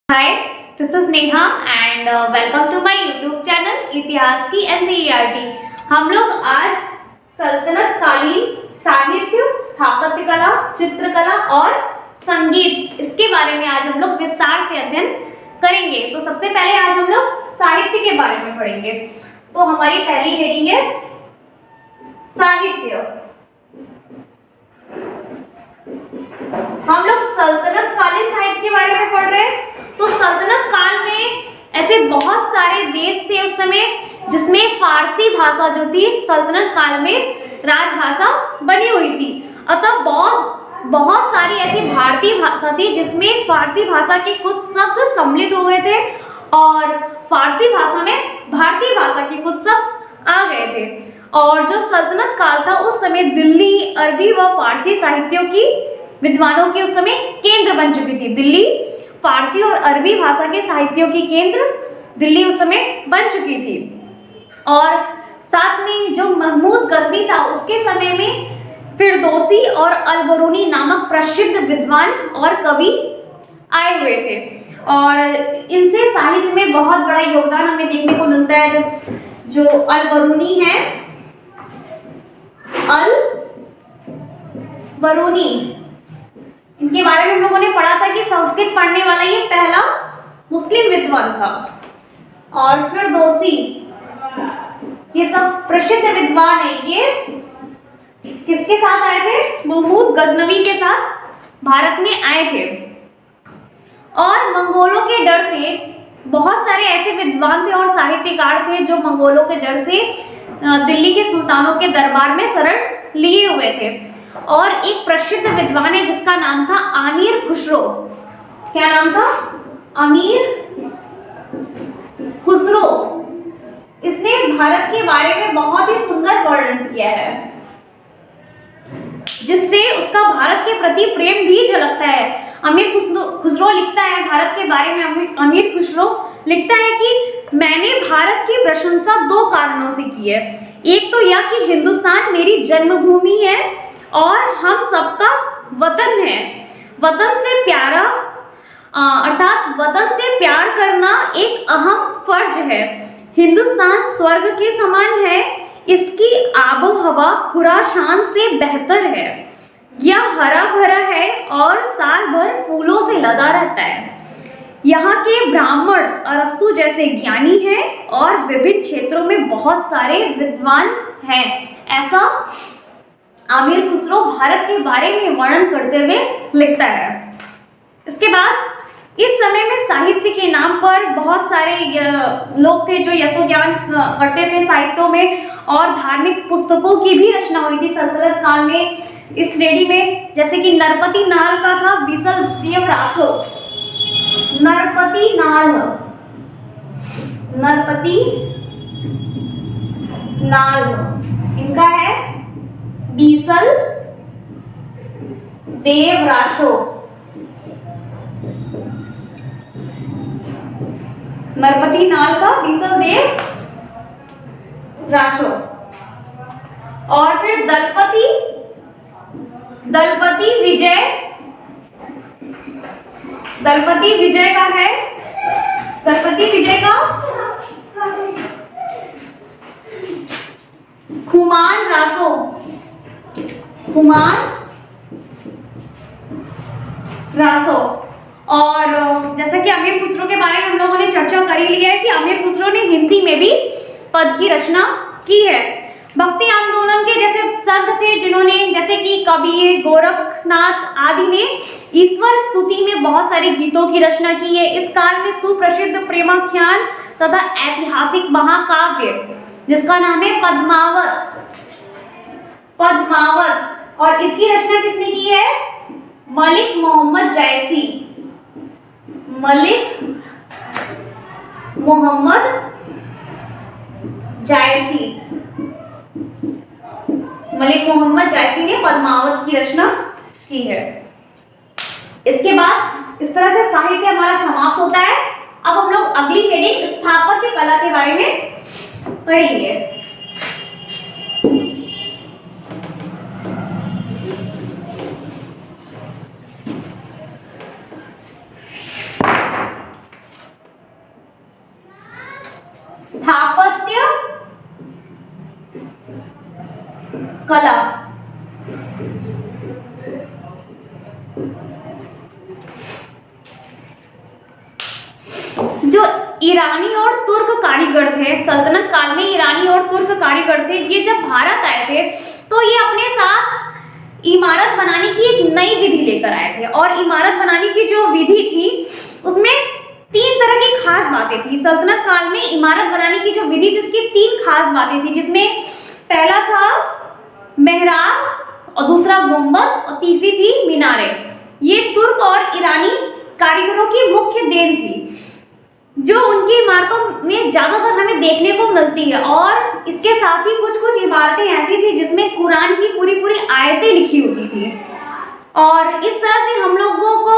Hi, this is Neha and welcome to my YouTube channel इतिहास की NCERT. हम लोग आज सल्तनत कालीन साहित्य, स्थापत्य कला, चित्रकला और संगीत इसके बारे में आज हम लोग विस्तार से अध्ययन करेंगे। तो सबसे पहले आज हम लोग साहित्य के बारे में पढ़ेंगे। तो हमारी पहली हेडिंग है साहित्य। हम लोग सल्तनत कालीन साहित्य के बारे में पढ़ रहे हैं। तो सल्तनत काल में ऐसे बहुत सारे देश थे उस समय जिसमें फारसी भाषा जो थी सल्तनत काल में राजभाषा बनी हुई थी। अतः बहुत सारी ऐसी भारतीय भाषा थी जिसमें फारसी भाषा के कुछ शब्द सम्मिलित हो गए थे और फारसी भाषा में भारतीय भाषा के कुछ शब्द आ गए थे। और जो सल्तनत काल था उस समय दिल्ली अरबी व फारसी साहित्यों की विद्वानों की उस समय केंद्र बन चुकी थी। दिल्ली फारसी और अरबी भाषा के साहित्यों की केंद्र दिल्ली उस समय बन चुकी थी। और साथ में जो महमूद गजनी था उसके समय में फिरदौसी और अल-बरूनी नामक प्रसिद्ध विद्वान और कवि आए हुए थे और इनसे साहित्य में बहुत बड़ा योगदान हमें देखने को मिलता है। जो अल-बरूनी है, अल-बरूनी, इनके बारे में हम लोगों ने पढ़ा था कि संस्कृत पढ़ने वाला ये पहला मुस्लिम विद्वान था। और फिरदौसी, ये सब प्रसिद्ध विद्वान है। ये किसके साथ आए थे? महमूद गजनवी के साथ भारत में आए थे। और मंगोलों के डर से बहुत सारे ऐसे विद्वान थे और साहित्यकार थे जो मंगोलों के डर से दिल्ली के सुल्तानों के दरबार में शरण लिए हुए थे। और एक प्रसिद्ध विद्वान है जिसका नाम था आमीर खुसरो। क्या नाम था? अमीर खुसरो। इसने भारत के बारे में बहुत ही सुंदर वर्णन किया है जिससे उसका भारत के प्रति प्रेम भी झलकता है। अमीर खुसरो लिखता है भारत के बारे में। अमीर खुसरो लिखता है कि मैंने भारत की प्रशंसा दो कारणों से की है। एक तो यह कि हिंदुस्तान मेरी जन्मभूमि है और हम सबका वतन है। वतन से प्यारा अर्थात वतन से प्यार करना एक अहम फर्ज है। हिंदुस्तान स्वर्ग के समान है। इसकी आबो हवा खुरासान से बेहतर है। यह हरा भरा है और साल भर फूलों से लदा रहता है। यहाँ के ब्राह्मण अरस्तु जैसे ज्ञानी हैं और विभिन्न क्षेत्रों में बहुत सारे विद्वान हैं। ऐसा आमीर खुसरो भारत के बारे में वर्णन करते हुए लिखता है। इसके बाद इस समय में साहित्य के नाम पर बहुत सारे लोग थे जो यशोज्ञान करते थे साहित्यों में और धार्मिक पुस्तकों की भी रचना हुई थी सल्तनत काल में इस श्रेणी में। जैसे कि नरपति नाल का था बीसल देव रासो। नरपति नाल इनका है बीसल देव रासो। नरपति नाल का बीसल देव रासो। और फिर दलपति विजय का है। दलपति विजय का खुमान रासो। और जैसा कि अमीर खुसरो के बारे में हम लोगों ने चर्चा कर ही लिया है कि अमीर खुसरो ने हिंदी में भी पद की रचना की है। भक्ति आंदोलन के जैसे संत थे जिन्होंने जैसे कि कबीर, गोरखनाथ आदि ने ईश्वर स्तुति में बहुत सारे गीतों की रचना की है। इस काल में सुप्रसिद्ध प्रेमाख्यान तथा ऐतिहासिक महाकाव्य जिसका नाम है पद्मावत और इसकी रचना किसने की है? मलिक मोहम्मद जायसी। मलिक मोहम्मद जायसी ने पद्मावत की रचना की है। इसके बाद इस तरह से साहित्य हमारा समाप्त होता है। अब हम लोग अगली हेडिंग स्थापत्य कला के बारे में पढ़ेंगे। स्थापत्य कला। जो ईरानी और तुर्क कारीगर थे, सल्तनत काल में ईरानी और तुर्क कारीगर थे, ये जब भारत आए थे तो ये अपने साथ इमारत बनाने की एक नई विधि लेकर आए थे। और इमारत बनाने की जो विधि थी उसमें 3 तरह की खास बातें थी। सल्तनत काल में इमारत बनाने की जो विधि थी उसकी 3 खास बातें थी, जिसमें पहला था मेहराब और दूसरा गुंबद और तीसरी थी मीनारे। ये तुर्क और ईरानी कारीगरों की मुख्य देन थी जो उनकी इमारतों में ज्यादातर हमें देखने को मिलती है। और इसके साथ ही कुछ कुछ इमारतें ऐसी थी जिसमें कुरान की पूरी पूरी आयतें लिखी होती थी। और इस तरह से हम लोगों को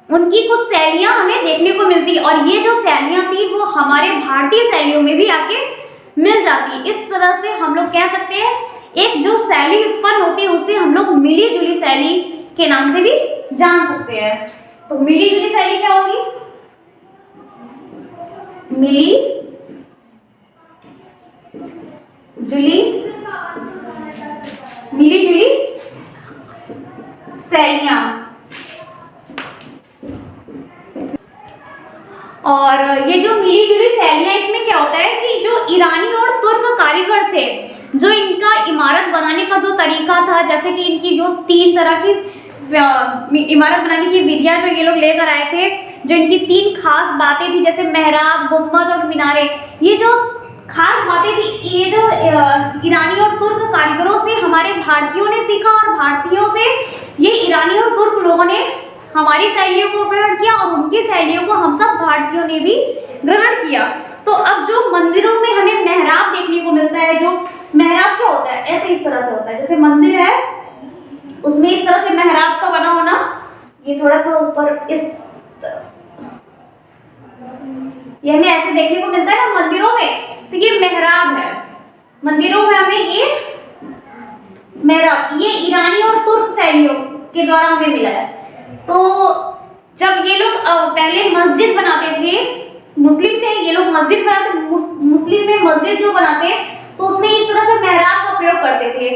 उनकी कुछ शैलियां हमें देखने को मिलती। और ये जो शैलियां थी वो हमारे भारतीय शैलियों में भी आके मिल जाती। इस तरह से हम लोग कह सकते हैं एक जो शैली उत्पन्न होती है उसे हम लोग मिली जुली शैली के नाम से भी जान सकते हैं। तो मिली जुली शैली क्या होगी? मिली जुली शैलियां। और ये जो मिली जुली शैलियां, इसमें क्या होता है कि जो ईरानी और तुर्क कारीगर थे, जो इनका इमारत बनाने का जो तरीका था, जैसे कि इनकी जो 3 तरह की इमारत बनाने की विधियां जो ये लोग लेकर आए थे, जो इनकी 3 खास बातें थी जैसे मेहराब, गुंबद और मीनारे, ये जो खास बातें थी ये जो ईरानी और तुर्क कारीगरों से हमारे भारतीयों ने सीखा और भारतीयों से ये ईरानी और तुर्क लोगों ने हमारी शैलियों को ग्रहण किया और उनकी शैलियों को हम सब भारतीयों ने भी ग्रहण किया। तो अब जो मंदिरों में हमें मेहराब देखने को मिलता है, जो मेहराब क्या होता है, ऐसे इस तरह से होता है, जैसे मंदिर है उसमें इस तरह से मेहराब का बना होना, ये थोड़ा सा ऊपर इस ये हमें ऐसे देखने को मिलता है ना मंदिरों में, तो ये मेहराब है। मंदिरों में हमें ये मेहराब, ये ईरानी और तुर्क शैलियों के द्वारा हमें मिला है। तो जब ये लोग पहले मस्जिद बनाते थे, मुस्लिम थे ये लोग, मस्जिद बनाते, मुस्लिम में मस्जिद जो बनाते तो उसमें इस तरह से मेहराब का प्रयोग करते थे।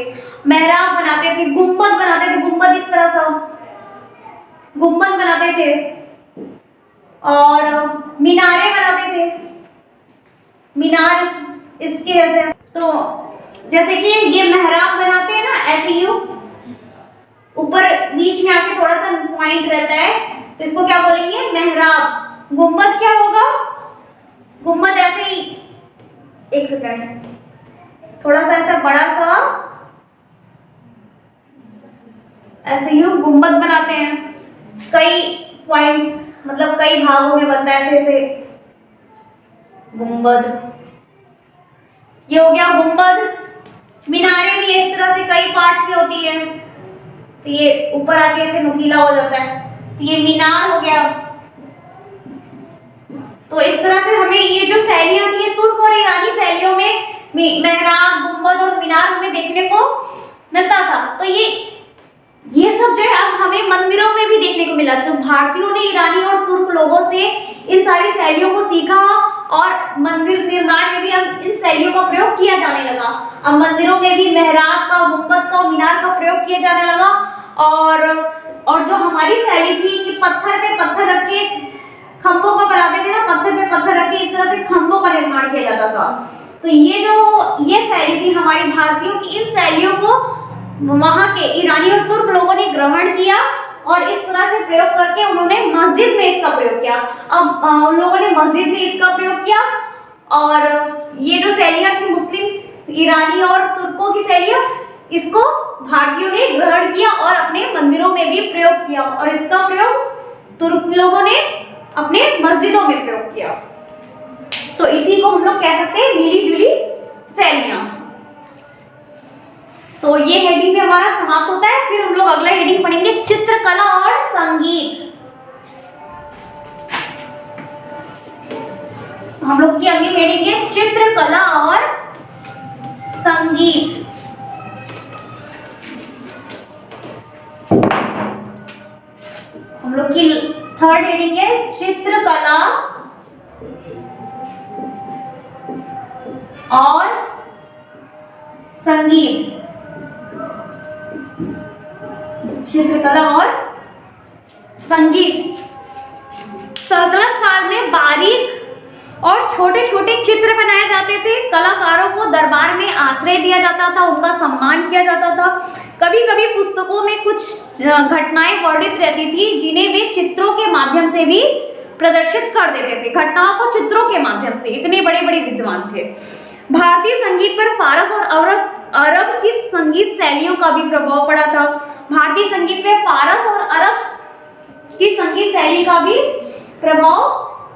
मेहराब बनाते थे, गुंबद बनाते थे, गुंबद इस तरह से गुंबद बनाते थे और मीनारे बनाते थे, मीनार इसके जैसे। तो जैसे कि ये मेहराब बनाते हैं ना, ऐसे ही ऊपर बीच में आके थोड़ा सा पॉइंट रहता है, तो इसको क्या बोलेंगे? मेहराब। गुंबद क्या होगा? गुंबद ऐसे ही, एक सेकंड, थोड़ा सा ऐसा बड़ा सा ऐसे ही गुंबद बनाते हैं, कई पॉइंट्स मतलब कई भागों में बनता है ऐसे ऐसे गुंबद। ये हो गया गुंबद। मीनारे भी इस तरह से कई पार्ट्स की होती है, तो ये ऊपर आके ऐसे नुकीला हो जाता है, तो ये मीनार हो गया। तो इस तरह से हमें ये जो शैलियां थी तुर्क और ईरानी शैलियों में मेहराब, गुंबद और मीनार हमें देखने को मिलता था। तो ये सब जो है अब हमें मंदिरों में भी देखने को मिला। जो भारतीयों ने ईरानी और तुर्क लोगों से इन सारी शैलियों को सीखा और मंदिर निर्माण में भी अब इन शैलियों का प्रयोग किया जाने लगा। अब मंदिरों में भी मेहराब का, गुंबद का, मीनार का प्रयोग किया जाने लगा। और जो हमारी शैली थी कि पत्थर पे पत्थर रख के खंभों को बनाते थे ना, पत्थर पे पत्थर रख के इस तरह से खंभों का निर्माण किया जाता था। तो ये शैली थी हमारी भारतीयों की। इन शैलियों को वहां के ईरानी और तुर्क लोगों ने ग्रहण किया और इस तरह से प्रयोग करके उन्होंने मस्जिद में इसका प्रयोग किया। अब उन लोगों ने मस्जिद में इसका प्रयोग किया और ये जो शैलियां थी मुस्लिम, ईरानी और तुर्कों की शैलियां, इसको भारतीयों ने ग्रहण किया और अपने मंदिरों में भी प्रयोग किया और इसका प्रयोग तुर्क लोगों ने अपने मस्जिदों में प्रयोग किया। तो इसी को हम लोग कह सकते हैं मिली जुली शैलियां। तो ये हेडिंग भी हमारा समाप्त होता है। फिर हम लोग अगला हेडिंग पढ़ेंगे चित्रकला और संगीत। हम लोग की अगली हेडिंग है चित्रकला और संगीत। हम लोग की थर्ड हेडिंग है चित्रकला और संगीत, चित्रकला और संगीत। सल्तनत काल में बारीक और छोटे छोटे चित्र बनाए जाते थे। कलाकारों को दरबार में आश्रय दिया जाता था, उनका सम्मान किया जाता था। कभी कभी पुस्तकों में कुछ घटनाएं वर्णित रहती थी जिन्हें वे चित्रों के माध्यम से भी प्रदर्शित कर देते थे। घटनाओं को चित्रों के माध्यम से, इतने बड़े बड़े विद्वान थे। भारतीय संगीत पर फारस और अरब की संगीत शैलियों का भी प्रभाव पड़ा था। भारतीय संगीत में फारस और अरब की संगीत शैली का भी प्रभाव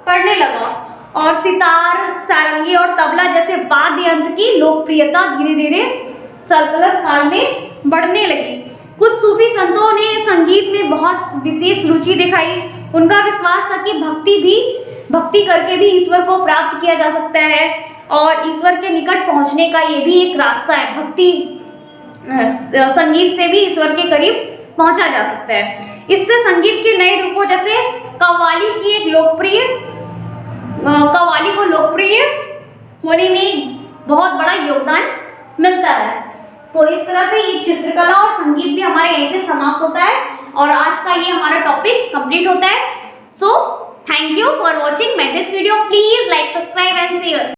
पड़ने लगा और सितार, सारंगी और तबला जैसे वाद्य यंत्र की लोकप्रियता धीरे धीरे सल्तनत काल में बढ़ने लगी। कुछ सूफी संतों ने संगीत में बहुत विशेष रुचि दिखाई। उनका विश्वास था कि भक्ति करके भी ईश्वर को प्राप्त किया जा सकता है और ईश्वर के निकट पहुंचने का ये भी एक रास्ता है। भक्ति संगीत से भी ईश्वर के करीब पहुंचा जा सकता है। इससे संगीत के नए रूपों जैसे कव्वाली को लोकप्रिय होने में बहुत बड़ा योगदान मिलता है। तो इस तरह से ये चित्रकला और संगीत भी हमारे यहीं पे समाप्त होता है और आज का ये हमारा टॉपिक कंप्लीट होता है। So thank you for watching my this video. Please like, subscribe and share.